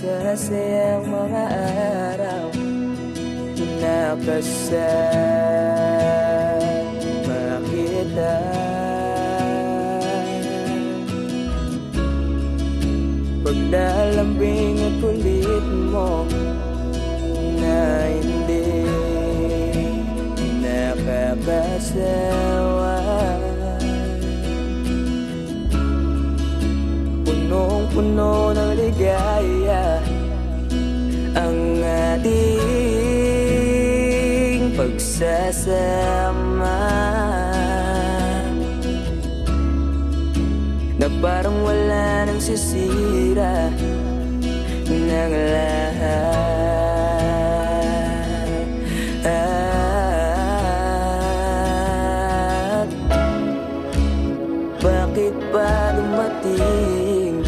masasayang mga araw na kasama kita. Paglalambing at kulit mo na hindi nakakasawa, punong-puno ng ligaya ang ating pagsasama, na parang wala nang sisira ng lahat. Bakit ba dumating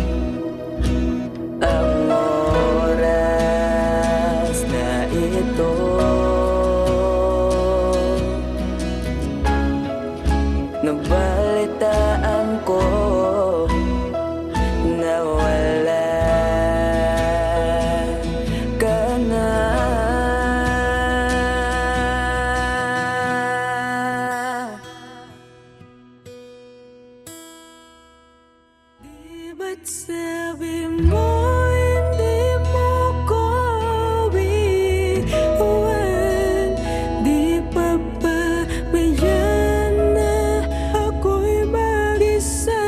ang oras na ito? Nabalitaan ko na wala ka na. Di ba't sabi mo hindi mo ko iwan? Di pa ba bayan na ako'y mag-isa?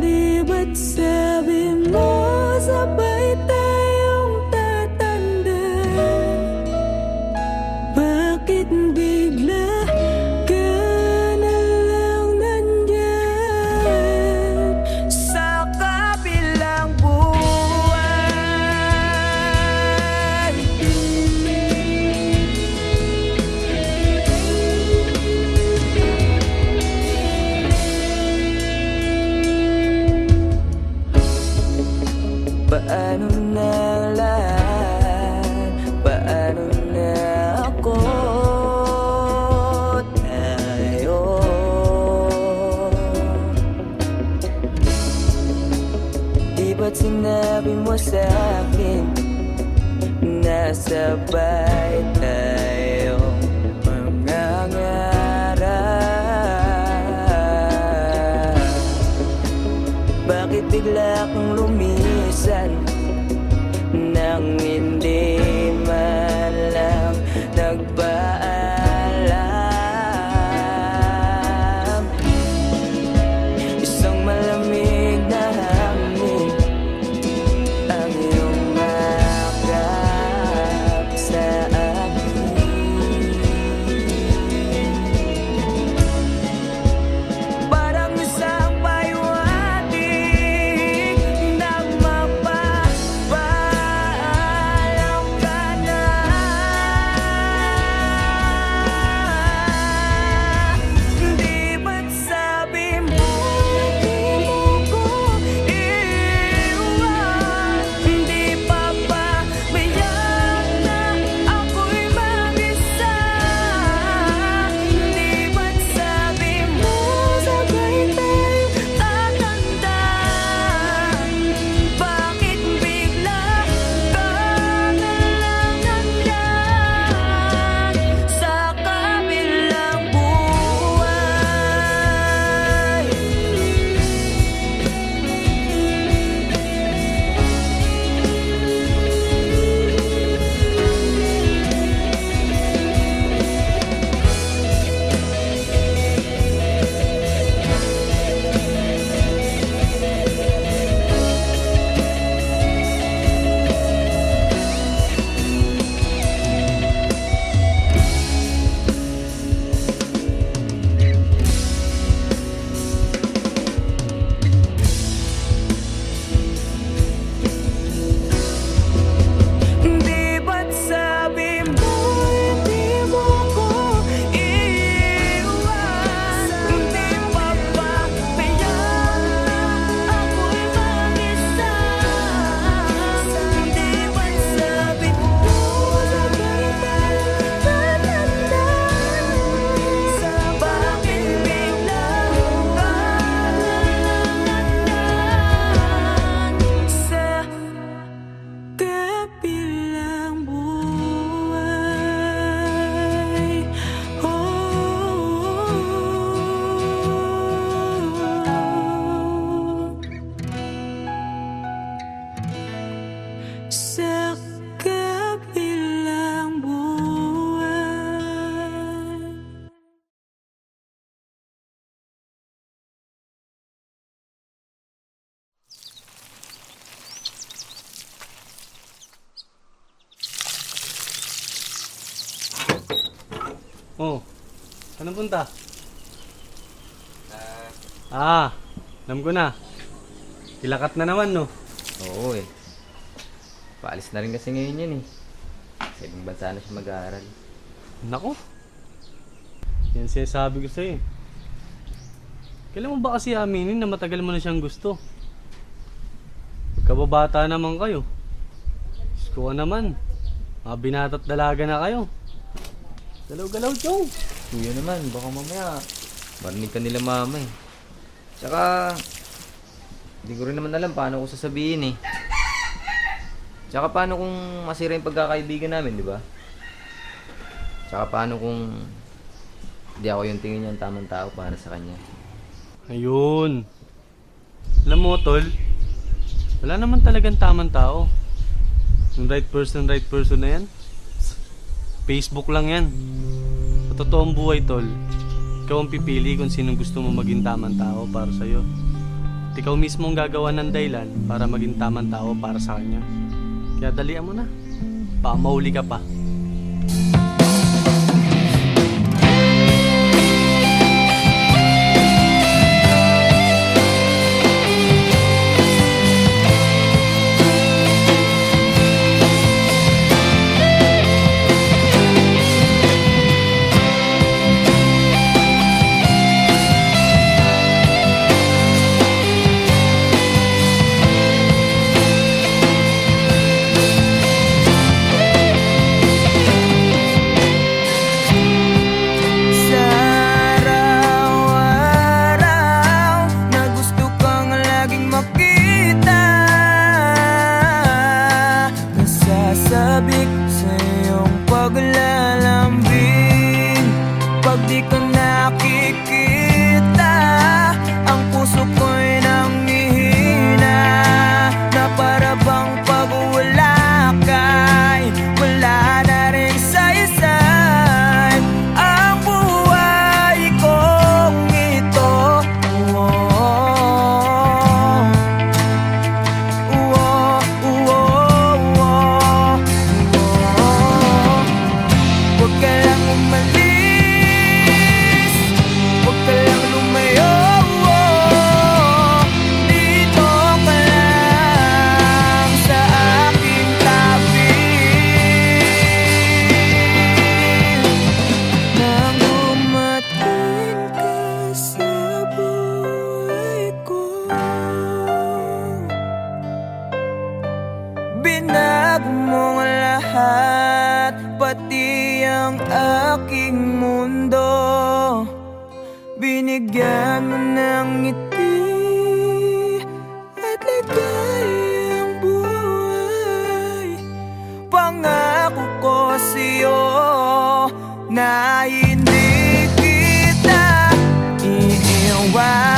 Di ba't sabi mo sabay tayong tatanda? Bakit bigla ka na lang nandyan sa kabilang buwan? Paano na lahat? Paano na ako? Tayo di ba't sinabi mo sa'kin na sabay tayong mangangarap? Bakit bigla kang lumisan nang hindi man lang nagpaalam? Isang malamig na hangin ang iyong makap sa akin. Parang isang pahiwatig Oh, saan punta? Alam ko na. Kilakat na naman, no? Oo eh. Paalis na rin kasi ngayon yan eh. Sa ibang bansa na siya mag-aaral. Nako. Yan sinasabi ko sa'yo. Kailan mo ba kasi aminin na matagal mo na siyang gusto? Pagkababata naman kayo. Diyos ko naman. Mga binata't dalaga na kayo. Galaw-galaw, Chong. Kuya naman, baka mamaya marinig ka nila mama eh. Tsaka, hindi ko rin naman alam paano ko sasabihin eh. Tsaka paano kung masira yung pagkakaibigan namin, di ba? Tsaka paano kung hindi ako yung tingin niya ang tamang tao para sa kanya. Ayun. Alam mo, tol, wala naman talagang tamang tao. Yung right person na yan, Facebook lang yan. Sa totoong buhay, tol, ikaw ang pipili kung sinong gusto mo maging tamang tao para sa'yo. At ikaw mismo ang gagawa ng dahilan para maging tamang tao para sa kanya. Kaya dalian mo na. Baka mahuli ka pa. Sa araw-araw na gusto kang laging makita, nasasabik sa iyong paglalambing. Pag di ka nakikita, ang puso ko'y nanghihina, na para bang pag wala ka'y wala na rin saysay ang buhay kong ito. Huwag ka lang umalis, huwag ka lang lumayo. Dito ka lang sa aking tabi. Nang dumating ka sa buhay ko, binago mo ang lahat, pati ang aking mundo. Binigyan mo ng ngiti at ligayang buhay. Pangako ko sa'yo na hindi kita iiwan.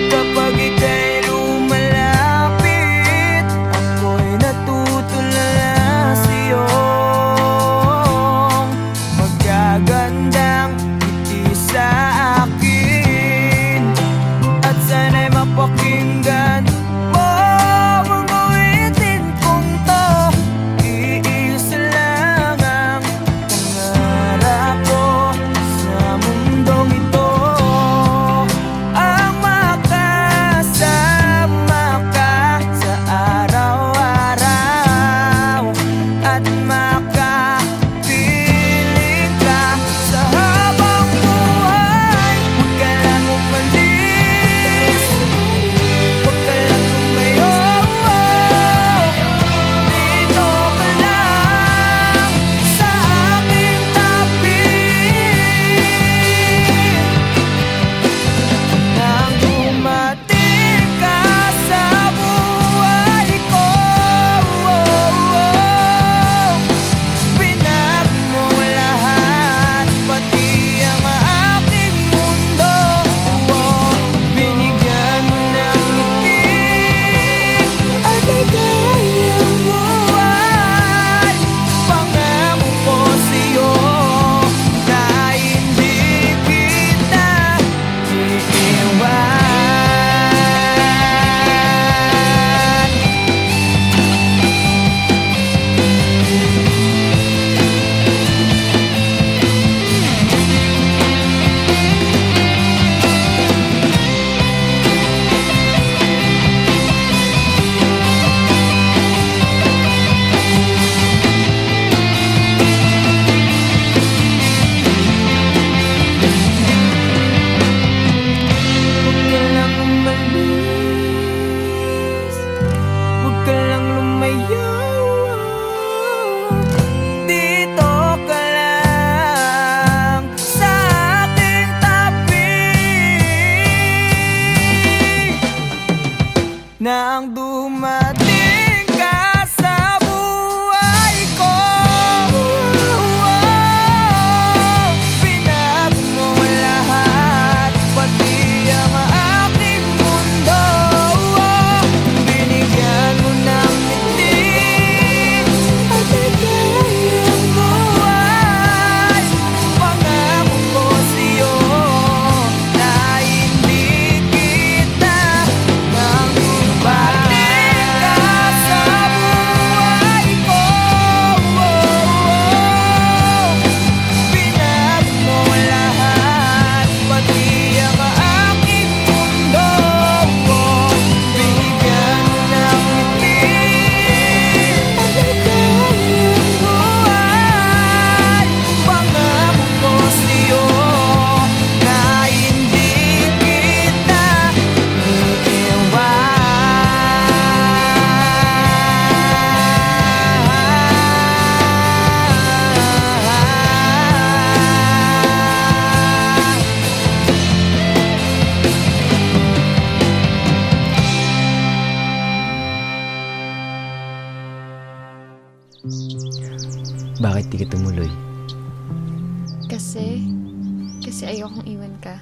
Kapag ika'y lumalapit, ako'y natutulala sa'yo. Magkaganap Bakit di ka tumuloy? Kasi ayokong iwan ka.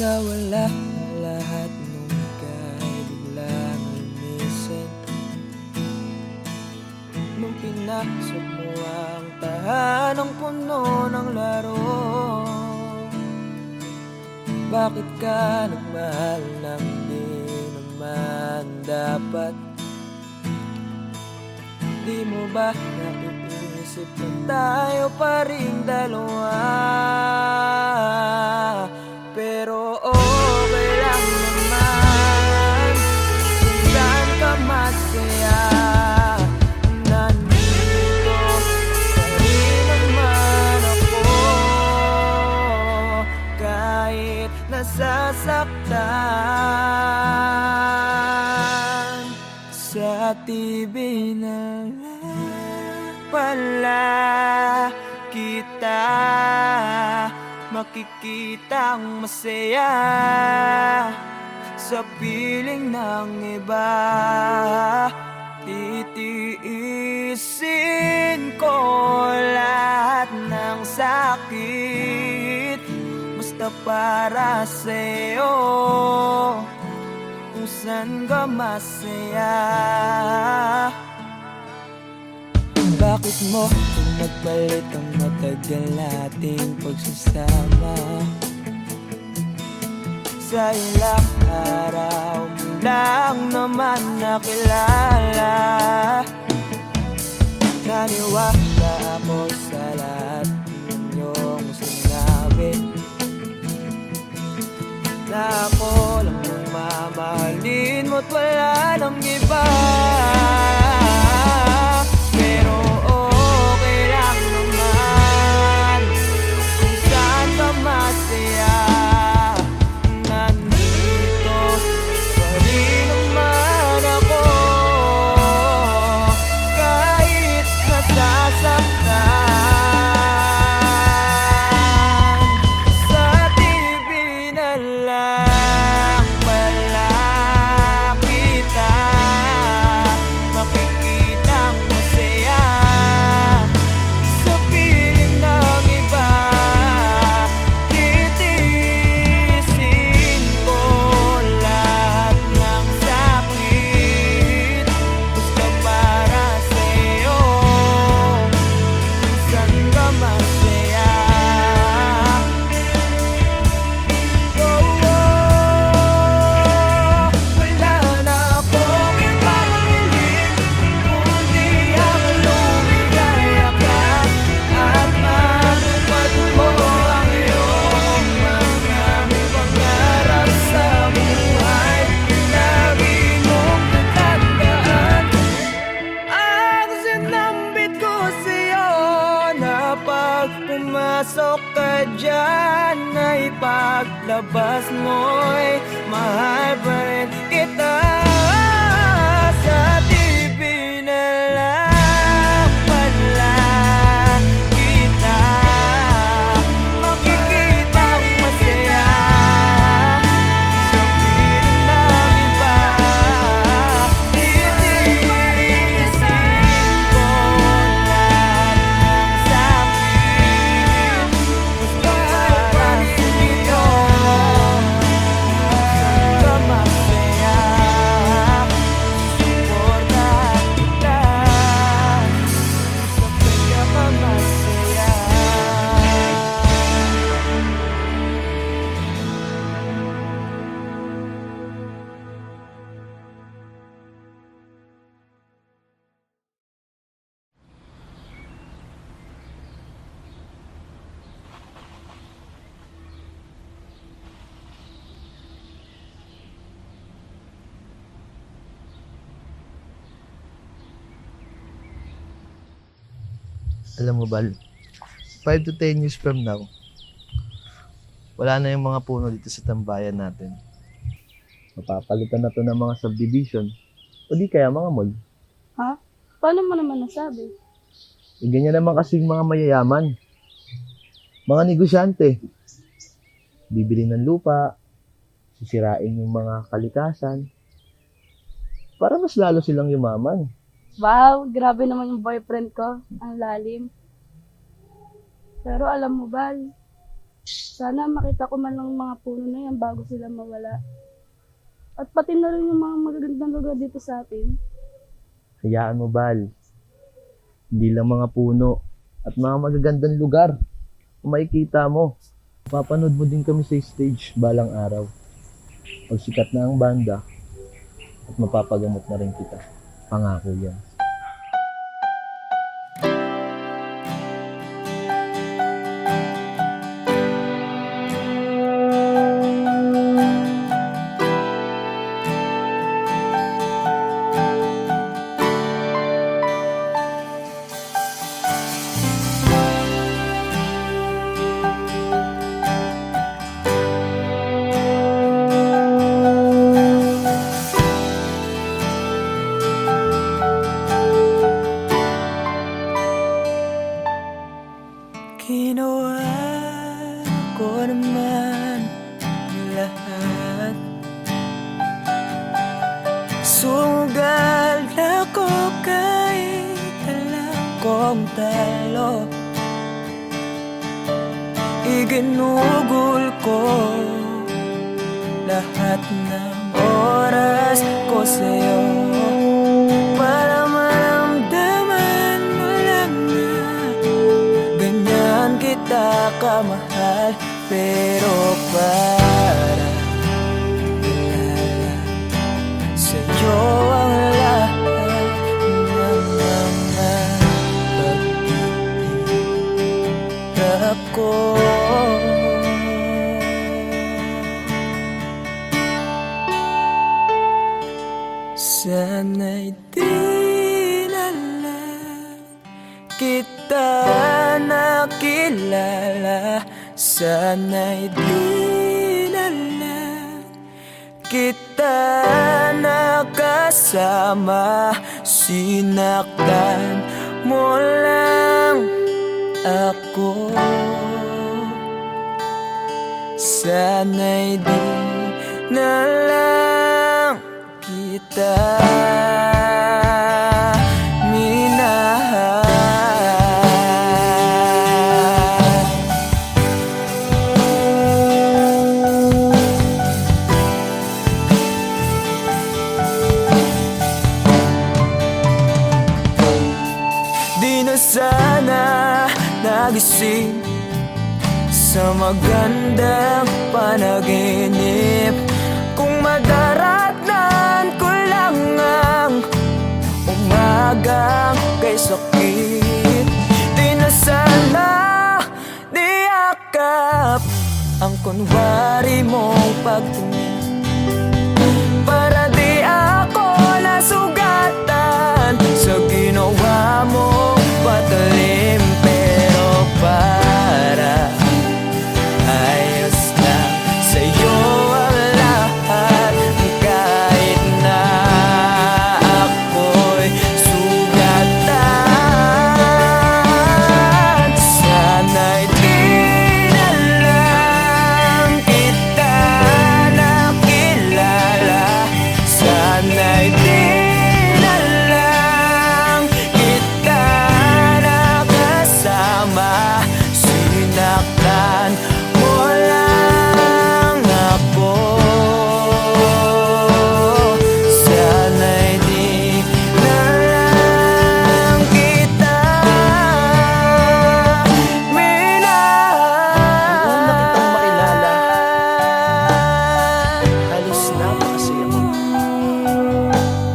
Nawala ang lahat nung ika'y biglang lumisan. Nung pinasok mo ang tahanang puno ng laro, bakit ka nagmahal nang di naman dapat? Di mo ba naiisip na tayo pa rin dalawa? Pero okay lang naman kung saan ka masaya. Nandito pa rin naman ako, kahit nasasaktan. Sa TV na lang pala kita makikitang masaya sa piling ng iba. Titiisin ko lahat ng sakit, basta para sa'yo, kung saan ka masaya. Bakit mo pinagpalit ang matagal nating pagsasama? Sa ilang araw mo lang naman nakilala. Naniwala ako sa lahat ng iyong sinabi, na ako lang ang mamahalin mo't wala nang iba. Pero okay lang naman kung saan ka masaya. Nandito pa rin naman ako, kahit nasasaktan. Sa TV na lang pala kita makikitang masaya sa piling ng iba. Titiisin ko lahat ng sakit, basta para sa'yo, kung saan ka masaya. Wala na akong ibang hiling kundi ang lumigaya ka at matupad mo ang iyong mga pangarap sa buhay. Lagi mong tatandaan ang sinambit ko sa'yo, na pag pumasok ka dyan ay paglabas mo'y mahal pa rin kita. Sa TV na lang pala kita makikitang masaya sa piling ng iba. Titiisin ko lahat ng sakit, basta para sa'yo, kung saan ka masaya. Alam mo, Bal, 5 to 10 years from now, wala na yung mga puno dito sa tambayan natin. Mapapalitan na to ng mga subdivision o di kaya mga mall. Ha? Paano mo naman nasabi? Ganyan naman kasing mga mayayaman. Mga negosyante. Bibili ng lupa, sisirain yung mga kalikasan, para mas lalo silang yumaman. Wow, grabe naman yung boyfriend ko. Ang lalim. Pero alam mo, Bal, sana makita ko man lang mga puno na yan bago sila mawala. At pati na rin yung mga magagandang lugar dito sa atin. Hayaan mo, Bal. Hindi lang mga puno at mga magagandang lugar. Kung makikita mo, papanood mo din kami sa stage balang araw. Pag sikat na ang banda, at mapapagamot na rin kita. Pangako yan. Ginawa ko naman ang lahat. Sugal ako kahit alam kong talo. Iginugol ko lahat ng oras ko sa'yo para maramdaman mo lang na ganyan kita kamahal. Pero para ilala sa'yo ang lahat ng mga pag-ibig ko. Sana'y di na lang kita nakilala. Sana'y di na lang kita nakasama. Sinaktan mo lang ako. Sana'y di na lang kita minahal. Di na sana nagising sa magandang panaginip kung madaratnan ko lang ang umagang kay sakit. Di na sana niyakap ang kunwari mong pagtingin para di ako nasugatan sa ginawa mong patalim. Pero para ayos na sa'yo ang lahat kahit na ako'y sugatan. Sana'y di na lang kita nakilala. Sana'y di na lang kita nakasama. Sinaktan mo lang ako. Sana'y di na lang kita minahal. Noong nakitang makilala, halos napakasaya mo.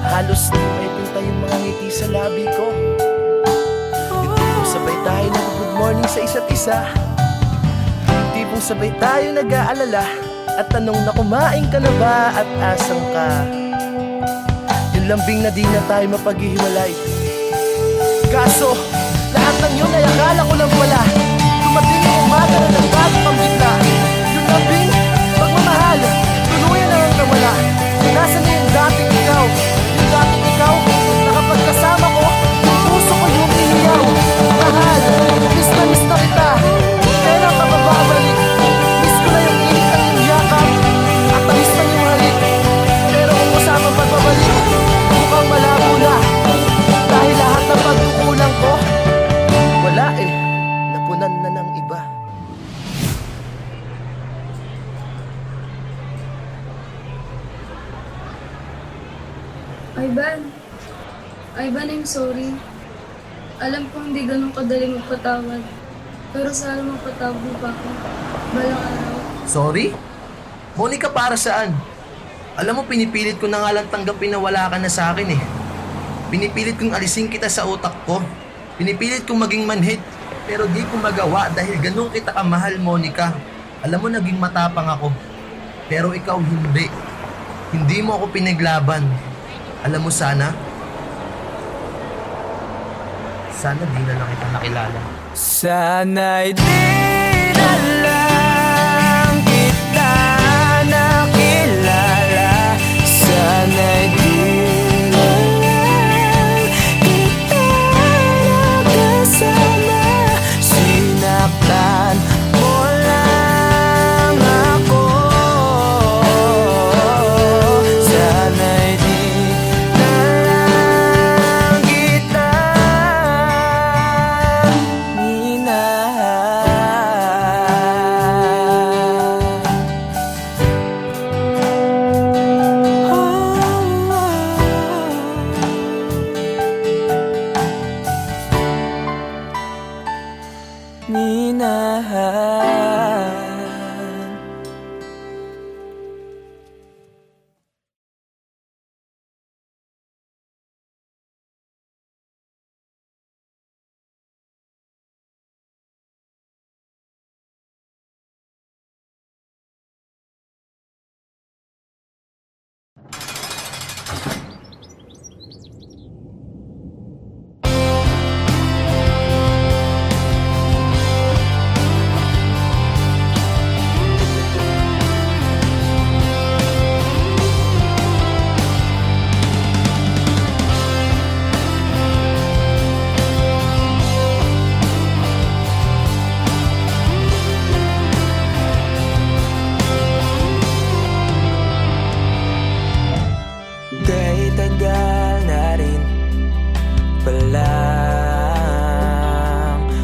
Halos di may pinta yung mga ngiti sa labi ko. Yung tipong sabay tayo nag-good morning sa isa't isa. Yung tipong sabay tayo nag-aalala at tanong na kumain ka na ba at asang ka. Yung lambing na di na tayo mapaghihiwalay. Kaso, lahat Lahat ng yun ay akala ko lang wala. Dumating yung umaga na nagbago kang bigla. Yung labing pagmamahal, tuluyan na lang nawala. Nasaan na yung dating ikaw? Yung dating ikaw, na kapag kasama ko, yung puso ko yung iniyaw. Mahal, miss na kita. Kailan ka pa babalik? Miss ko na yung init ng iyong yakap at tamis ng iyong halik. Pero kung usapang pagbabalik, mukhang malabo na. Dahil lahat ng pagkukulang ko, wala eh, napunan na ng iba. Ivan, I'm sorry. Alam ko hindi ganun kadali magpatawad. Pero sana magpatawad mo pa ako. Balang araw. Sorry? Monica, para saan? Alam mo, pinipilit ko na nga lang tanggapin na wala ka na sa akin eh. Pinipilit kong alisin kita sa utak ko. Pinipilit kong maging manhid. Pero di ko magawa dahil ganun kita kamahal, Monica. Alam mo, naging matapang ako. Pero ikaw hindi. Hindi mo ako pinaglaban. Alam mo, sana di na lang kita nakilala. Sana'y di na lang kita nakilala. Sana'y di na lang kita nakasama. Sinaktan mo lang ako. Sana'y di na lang kita minahal. Kahit tagal na rin palang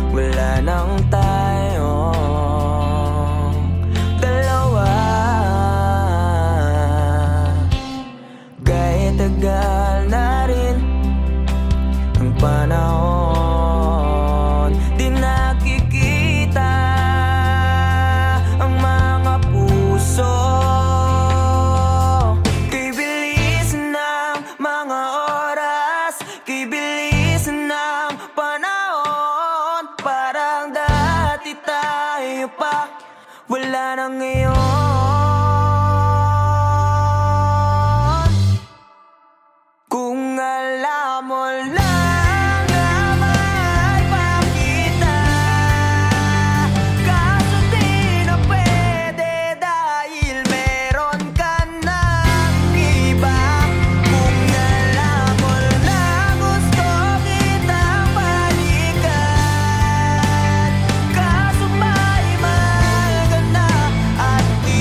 wala nang tayong dalawa. Kahit tagal na rin ang panahon, di nakikita ang mga puso. Mga oras, kay bilis ng panahon. Parang dati tayo pa, wala na ngayon. Kung alam mo lang na mahal pa kita, kaso di na pwede dahil meron ka ng iba. At di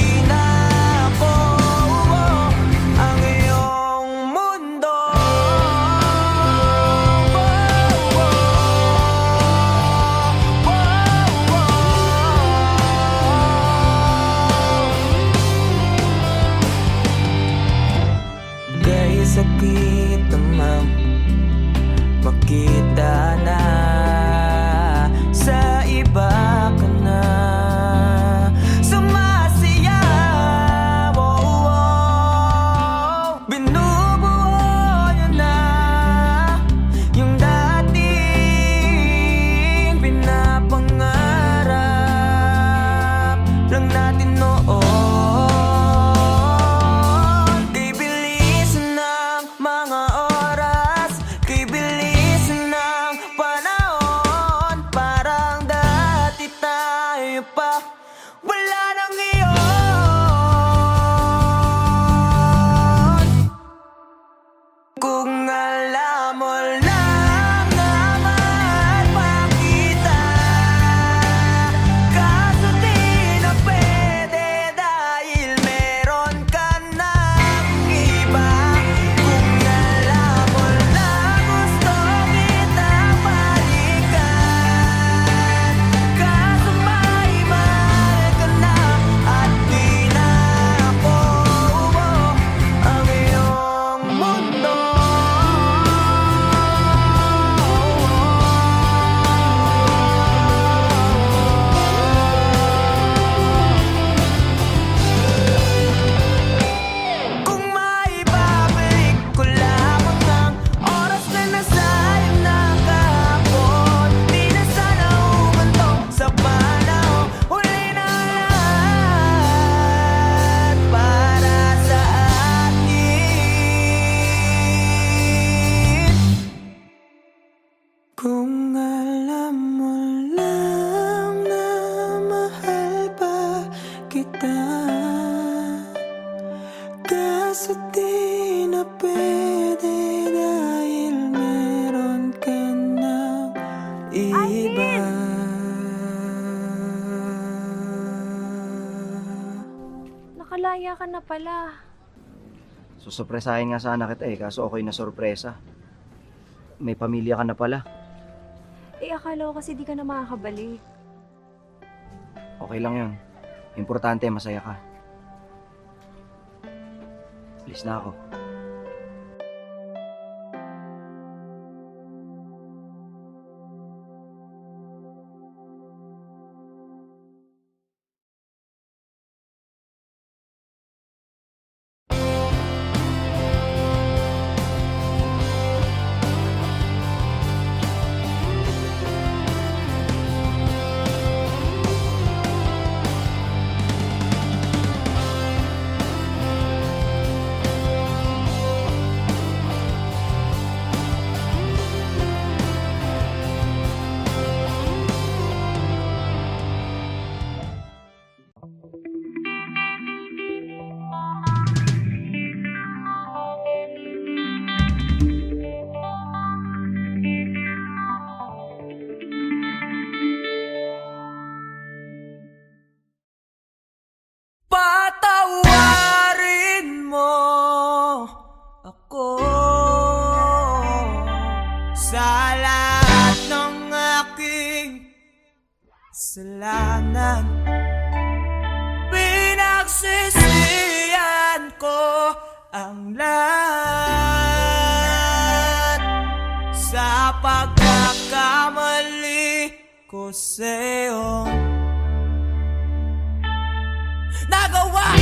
malaya ka na pala. Susurpresahin nga sana kita kaso okay na sorpresa. May pamilya ka na pala. Akala ko kasi di ka na makakabalik. Okay lang yun. Importante, masaya ka. Alis na ako. Patawarin mo ako sa lahat ng aking kasalanan. Pinagsisihan ko ang lahat sa pagkakamali ko sa'yo nagawa.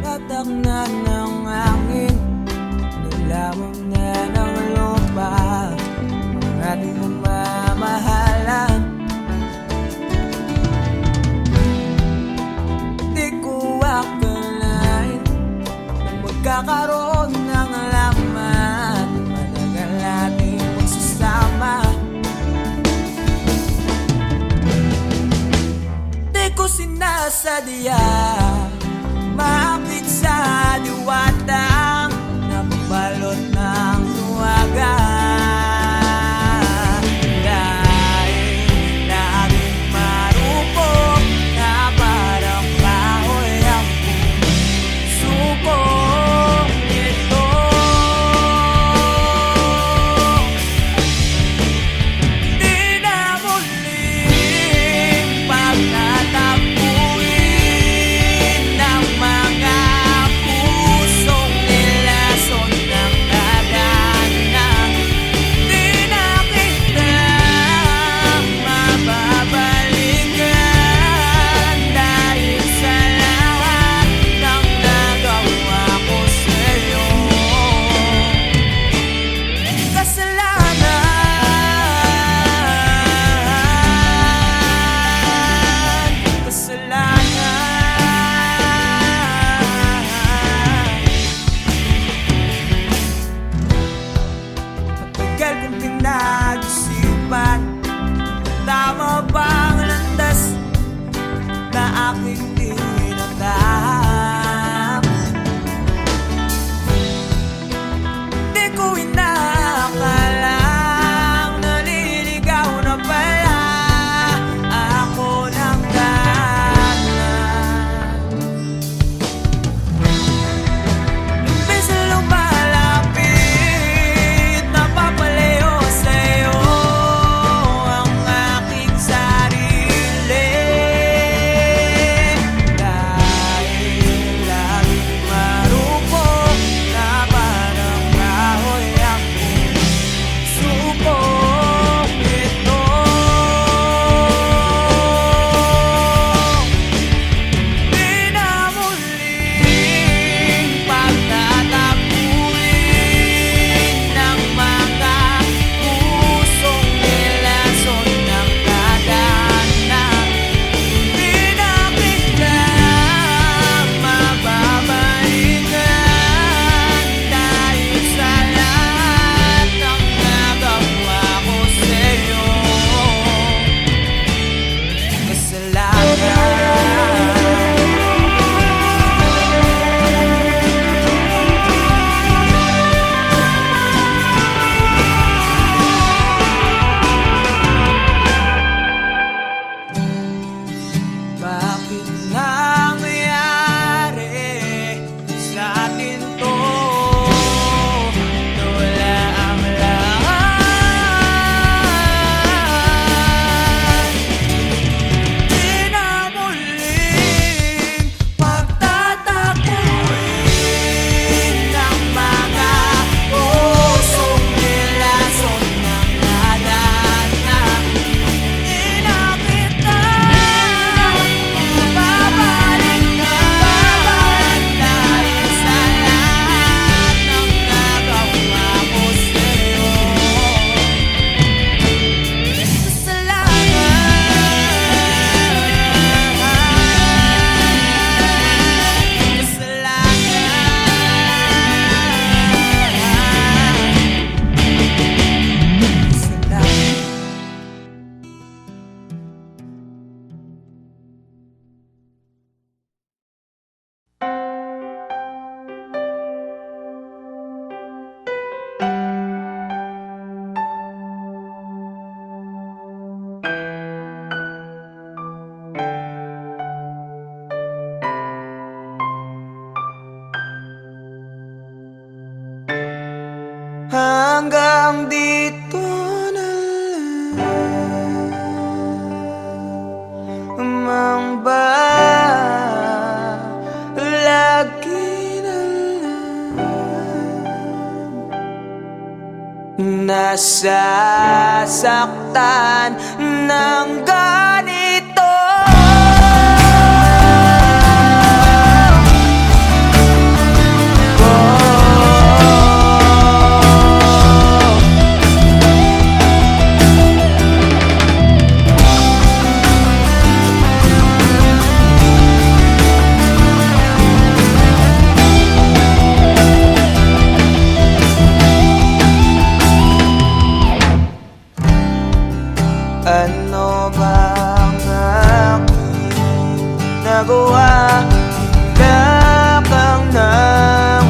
Tatak na ng hangin, nilamon na ng lupa ang ating namamahalan. Di ko akalain na magkakaroon ng laman, matagal nating magsasama. Di ko sinasadya maakit sa diwatang nabalot ng luwaga. Dahil laging marupok na parang kahoy ang puso ko nito. Di na muling pagtatagpuin ng mga pusong nilason ng dadanan. Di na kita mababalikan dahil sa lahat ng nagawa ko sa'yo. Matagal kong pinag-isipan, tama bang landas na aking tinatahak? Di ko inakalang naliligaw na pala ako ng dalan. Imbes na lumalapit, napapalayo sa'yo ang aking sarili. Hanggang dito na lamang ba? Lagi na lang nasasaktan ng ganito. Ano bang aking nagawa? Wala kang nang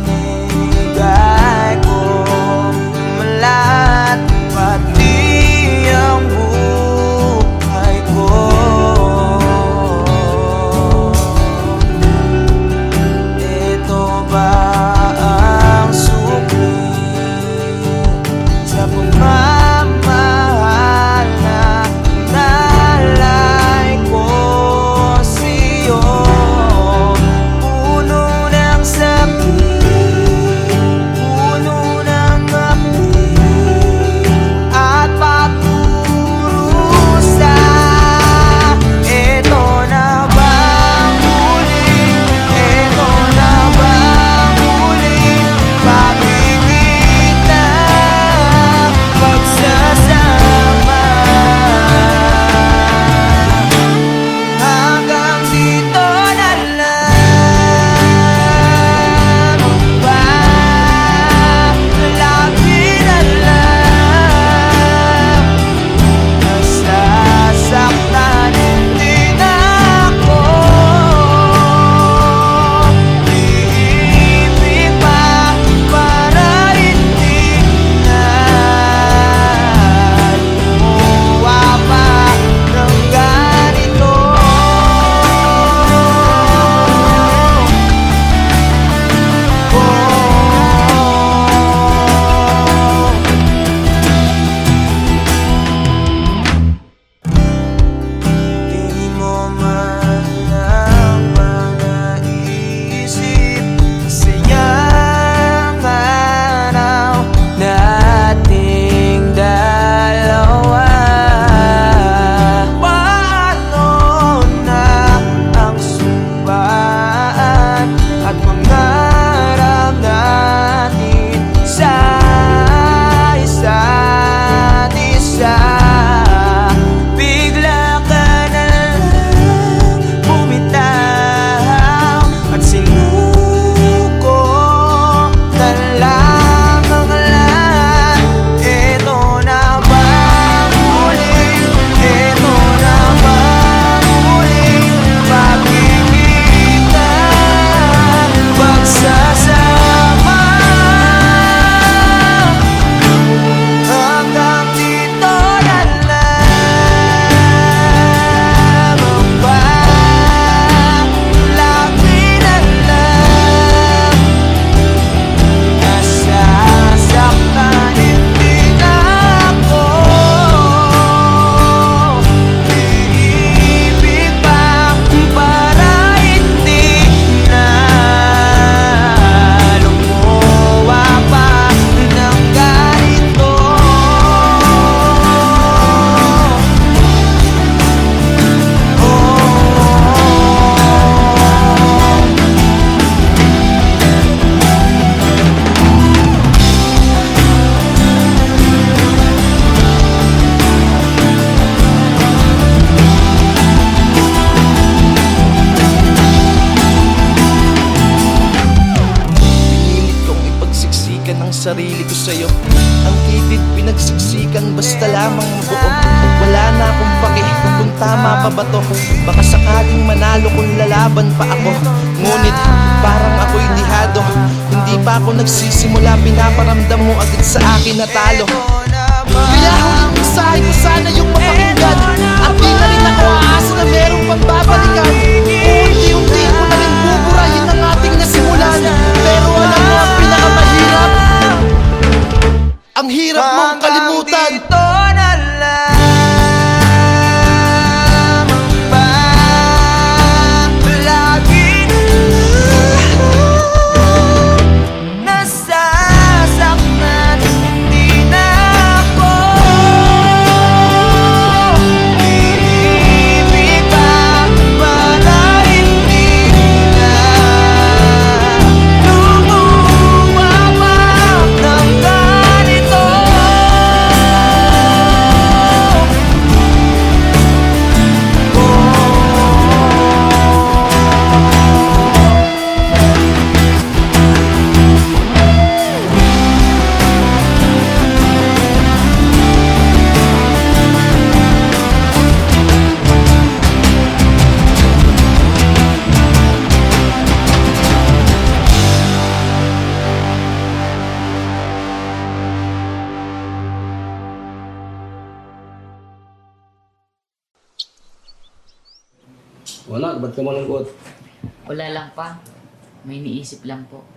ibinigay ko lahat, pati ang buhay ko. Ito ba ang sukli sa pagmamahal na nalay ko sa'yo? Puno ng sakit, puno ng api at pagdurusa. Ito na bang huli? Ito na bang huli? Pag-ibig na pagsasama. Hanggang dito na lang ba? Lagi na lang nasasaktan din ako. Iibig pa para hindi na lumuwa pa ng ganito. Di mo man lang ba naisip masayang araw nating dalawa? Paano na ang sumpaan at pangarap natin sa isa't isa? Bigla ka na lang bumitaw at sinuko na lang ang lahat. Ito na bang huli? Ito na bang huli? Pag-ibig na pagsasama. Hanggang dito na lamang ba? Lagi na lang nasasaktan din ako. Iibig pa para hindi na lumuwa pa ng ganito. Pinilit kong ipagsiksikan ang sarili ko sa'yo. Ang kitid pinagsiksikan basta lamang mabuo. Wala na akong pake kung tama pa ba to. Baka sakaling manalo kung lalaban pa ako. Ngunit parang ako'y lihado. Hindi pa ako nagsisimula, pinaparamdam mo agad sa akin na talo. Kaya huling mensahe ko sana yung mapakinggan. At di na rin ako aasa na merong pang babalikan. Unti-unti ang hirap mong kalimutan. Dito na lamang ba lagi nasasaktan? Hindi na ako iibig pa para hindi na lumuwawak ng ganito. Wala, ba't ka malungkot? Wala lang pa. May iniisip lang po.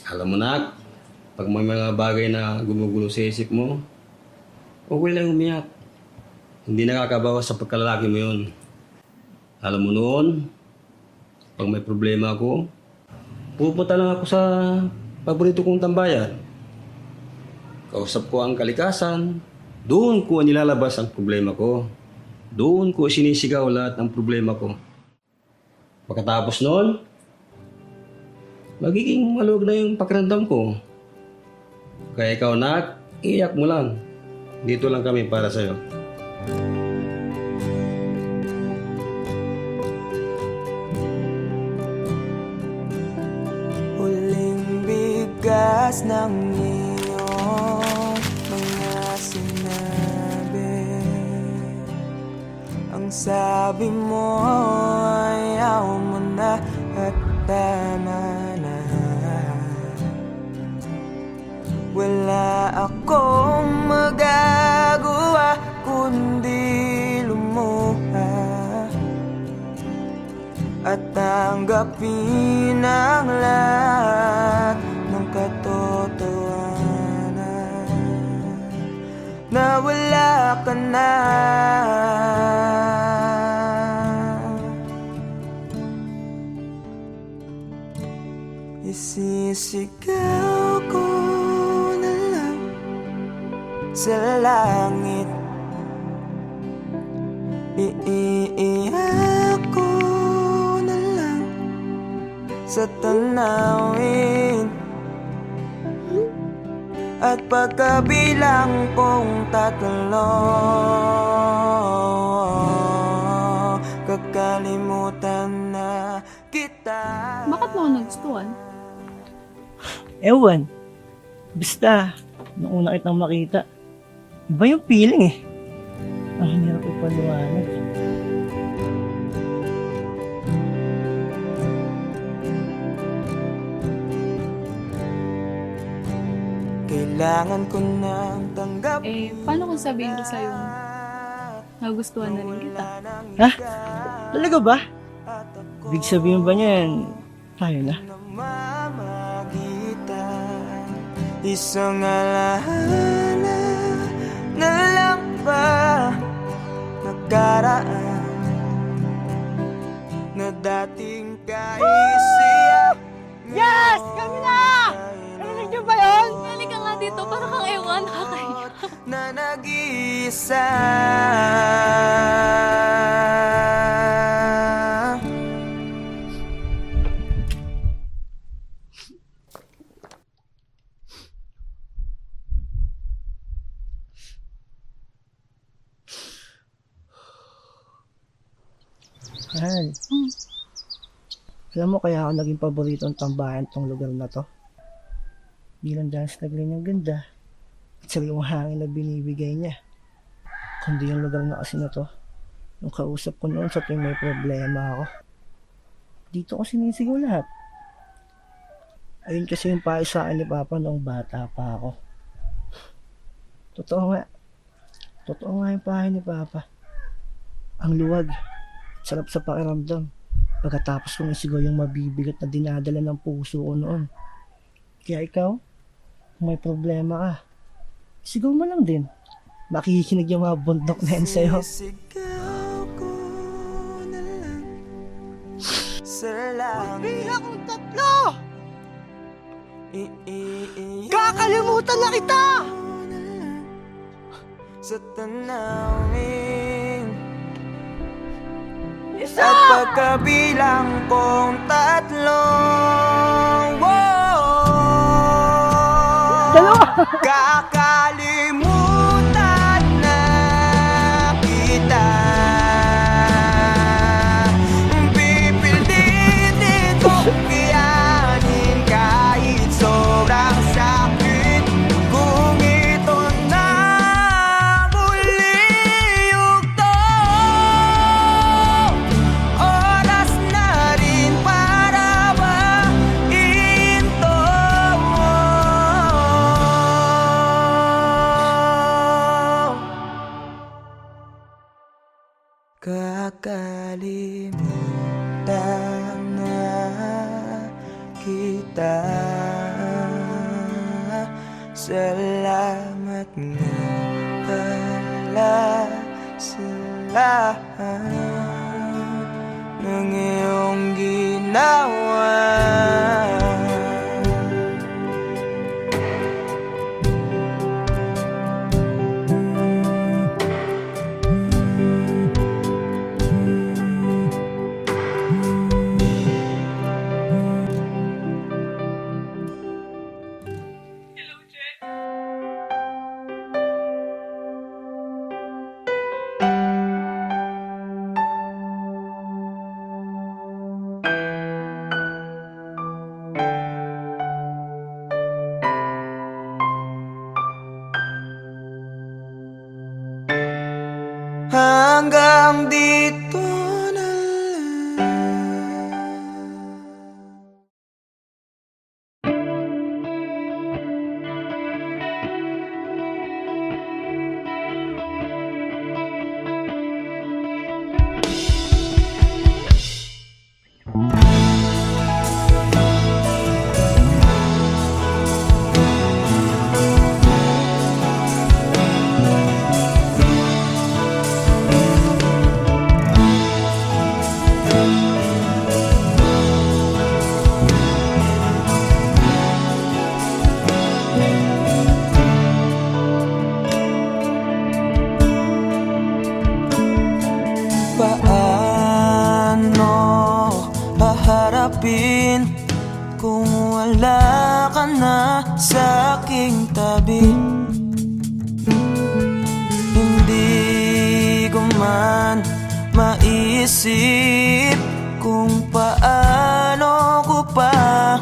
Alam mo na, pag may mga bagay na gumugulo sa isip mo, okay lang umiyak. Hindi nakakabawas sa pagkalalaki mo yun. Alam mo noon, pag may problema ako, pupunta lang ako sa paborito kong tambayan. Kausap ko ang kalikasan, doon ko nilalabas ang problema ko. Doon ko sinisigaw lahat ng problema ko. Pagkatapos noon, magiging maluwag na yung pakiramdam ko. Kaya ikaw, nak, iyak mo lang. Dito lang kami para sa'yo. Huling bigas ng iyong mga sinabi. Ang sabi mo ayaw mo na at tama na. Wala akong magagawa kundi lumuha at tanggapin ang lahat ng katotohanan na wala ka na. Isisigaw ko na lang sa langit, iiyak ko na lang sa tanawin, at pagkabilang kong 3, kakalimutan na kita. Bakit mo ako nagustuhan? Ewan. Basta, nung una kitang makita, iba yung feeling eh. Ang hirap ipaliwanag. Kailangan ko nang tanggapin. Paano kung sabihin ko sa'yo, nagustuhan na rin kita? Ha? Talaga ba? Ibig sabihin ba niyan, tayo na? Namamagitan, isang alaala na lang ba nakaraan na dating kaisiyak. Yes! Kami na! Narinig niyo ba yun? Halika nga dito, para kang ewan, nakakaiyak. Na nag-iisa. Mahal. Alam mo kaya ako naging paboritong tambayan tong lugar na to? Di lang dahil sa tagline niyang ganda at sariwang hangin na binibigay niya. Kundi yung lugar na kasi na to, yung kausap ko noon sa tuwing may problema ako. Dito ko sinisigaw lahat. Ayun kasi yung payo sa akin ni Papa noong bata pa ako. Totoo nga. Totoo nga yung payo ni Papa. Ang luwag. Sarap sa pakiramdam. Pagkatapos kong isigaw yung mabibigat na dinadala ng puso ko noon. Kaya ikaw, Kung may problema ka, sigaw mo lang din. Makikinig yung mga bundok na yan sa'yo. Sisigaw ko na lang sa langit. Bilang kong tatlo! Kakalimutan na kita! Sa tanawin. Isa! At pagkabilang kong tatlong kakalimutan na kita. Pipilitin kong iyanin kahit sobrang sakit. Kung ito na muli yugto, oras na rin para iinto. Kakalimutan na kita. Salamat nga pala sa lahat ng iyong ginawa. Hanggang dito na paano haharapin kung wala ka na sa aking tabi? Hindi ko man maisip kung paano ko pa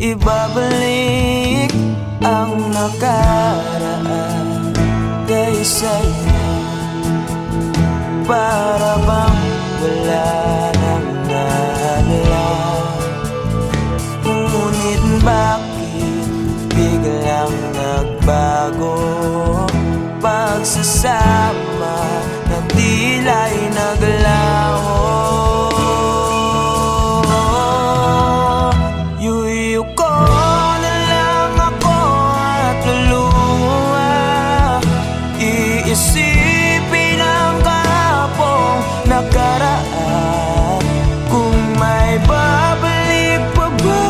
ibabalik ang nakaraan kay sa'yo. Para bang wala nang nahalala, ngunit bakit biglang nagbago? Pagsasama na tila'y naglaho. Yuyu ko na lang ako at luluha, iisipin ang kahapong nakaraan. Kung may babalik pa ba,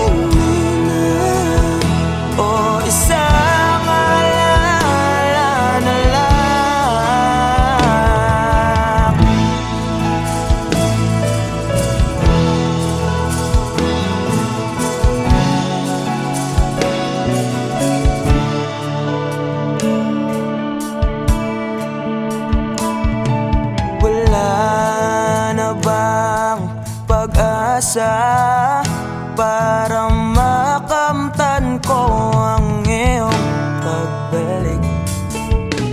hindi na, o isang alaala na lang. Wala na bang pag-asa para makamtan ko ang iyong pagbalik?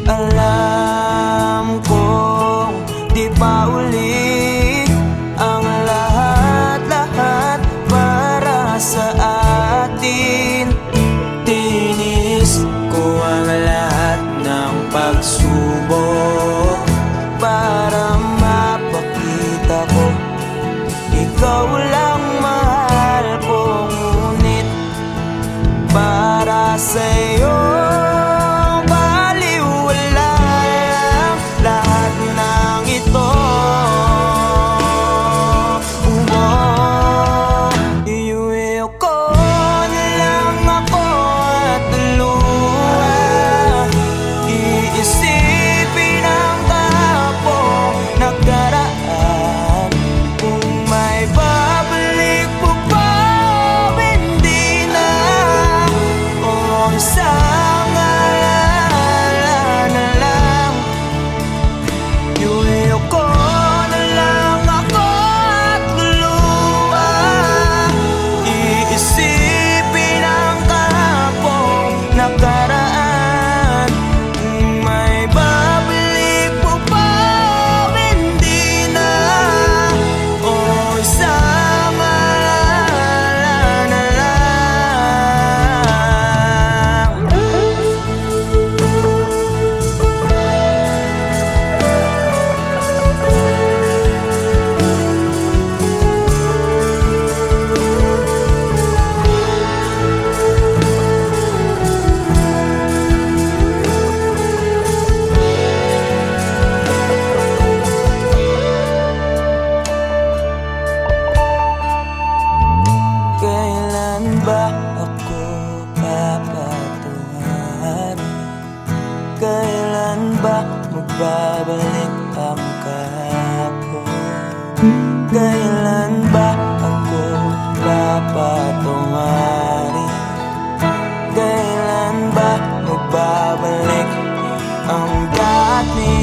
Alam kong di pa uli ang lahat-lahat para sa atin. Tinis ko ang lahat ng pagsubok para mapakita ko ikaw lang mahal ko, ngunit para sa'yo baliwala ang lahat ng ito. Iuwi ko na lang ako at luha. Iisipin ang kapong nakaraan. Kung may babalik mo pa, hindi na. O isang alala na lang. Iuwi ko na lang ako at luha. Iisipin ang kapong nakaraan. Kung may babalik mo pa, hindi na. O isang alala na lang. Kailan ba ako papatuhan? Kailan ba magbabalik ang kahapon? Kailan ba ako papatungarin? Kailan ba magbabalik ang dati?